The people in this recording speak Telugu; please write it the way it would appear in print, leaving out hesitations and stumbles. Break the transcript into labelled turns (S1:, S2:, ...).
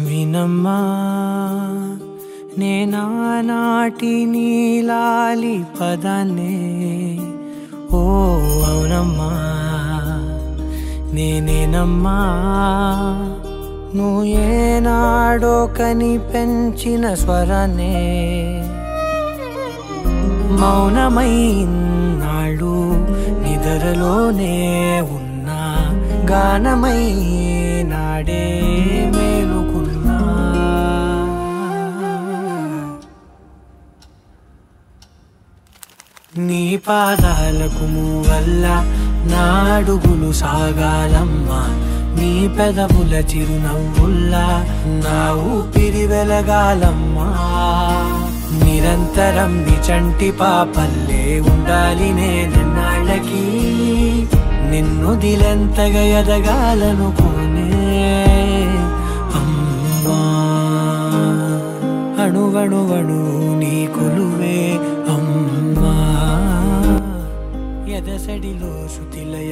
S1: వినమ్మా నేనానాటి నీలాలి పదాన్నే ఓ అవునమ్మా నేనేనమ్మా నువ్వు ఏనాడో కని పెంచిన స్వరాన్నే మౌనమై నాడు నిద్రలోనే ఉన్నా గానమై నాడే మేలుకున్నా నీ పాదాలకు మూవల్ల నా అడుగులు సాగాలమ్మా నీ పెదవుల చిరునవ్వుల్లా నా ఊపిరి వెలగాలమ్మా నిరంతరం నీ చంటి పాపల్లే ఉండాలి నేనన్నాళ్ళకి నిన్ను దిలెంతగా ఎదగాలనుకోనే అమ్మా అణువణువణు నీ కొలువే అమ్మా ఎదసడిలో శృతిలయ